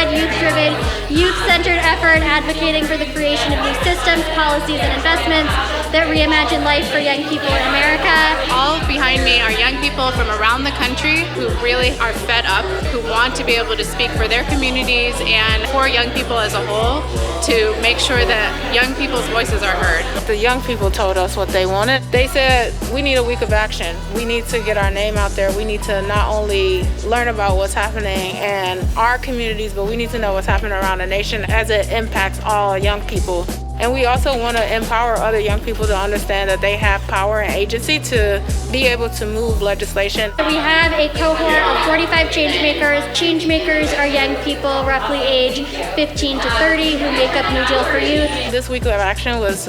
mission-led, youth-driven, youth-centered effort advocating for the creation of new systems, policies, and investments that reimagine life for young people in America. All behind me are young people from around the country who really are fed up, who want to be able to speak for their communities and for young people as a whole to make sure that young people's voices are heard. The young people told us what they wanted. They said, we need a week of action. We need to get our name out there. We need to not only learn about what's happening in our communities, but we need to know what's happening around the nation as it impacts all young people. And we also want to empower other young people to understand that they have power and agency to be able to move legislation. We have a cohort of 45 changemakers. Changemakers are young people roughly age 15 to 30 who make up New Deal for Youth. This week of action was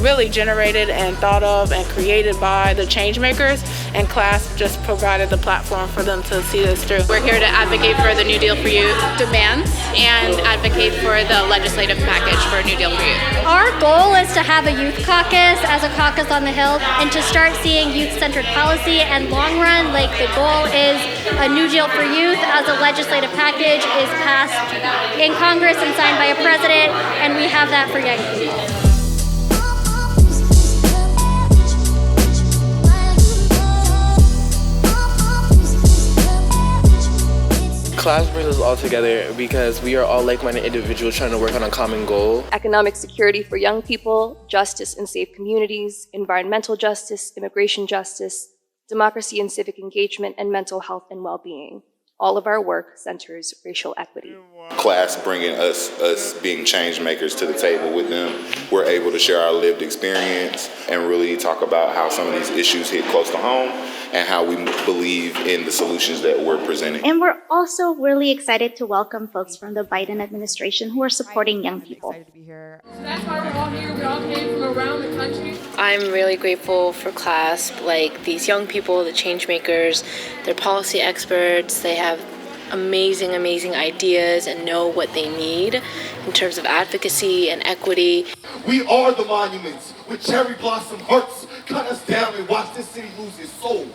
really generated and thought of and created by the changemakers, and class just provided the platform for them to see this through. We're here to advocate for the New Deal for Youth demands and advocate for the legislative package for New Deal for Youth. Our goal is to have a youth caucus as a caucus on the Hill and to start seeing youth-centered policy, and long run, like the goal is a New Deal for Youth as a legislative package is passed in Congress and signed by a president, and we have that for young people. Class brings us all together because we are all like-minded individuals trying to work on a common goal. Economic security for young people, justice and safe communities, environmental justice, immigration justice, democracy and civic engagement, and mental health and well-being. All of our work centers racial equity. Class bringing us being change makers to the table with them. We're able to share our lived experience and really talk about how some of these issues hit close to home and how we believe in the solutions that we're presenting. And we're also really excited to welcome folks from the Biden administration who are supporting young people. So that's why we're all here. We all came from around the country. I'm really grateful for CLASP, like these young people, the change makers, they're policy experts, they have amazing ideas and know what they need in terms of advocacy and equity. We are the monuments with cherry blossom hearts. Cut us down and watch this city lose its soul.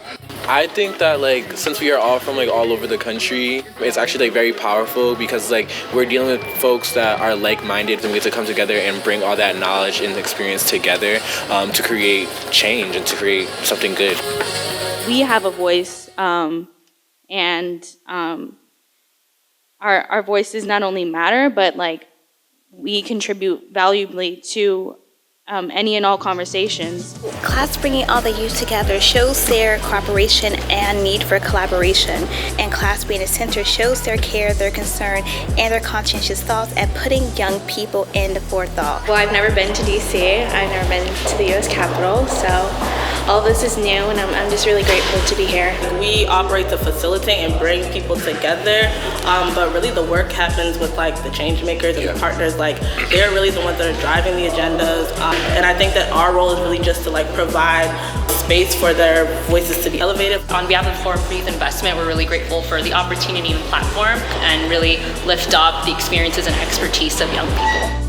I think that since we are all from all over the country, it's actually very powerful because we're dealing with folks that are like-minded, and we get to come together and bring all that knowledge and experience together to create change and to create something good. We have a voice, and our voices not only matter, but we contribute valuably to any and all conversations. Class bringing all the youth together shows their cooperation and need for collaboration. And Class being a center shows their care, their concern, and their conscientious thoughts at putting young people in the forethought. Well, I've never been to DC. I've never been to the U.S. Capitol, so all this is new, and I'm just really grateful to be here. We operate to facilitate and bring people together, but really the work happens with the change makers and the partners. They're really the ones that are driving the agendas, and I think that our role is really just to provide space for their voices to be elevated. On behalf of the Forum for Youth Investment, we're really grateful for the opportunity and platform and really lift up the experiences and expertise of young people.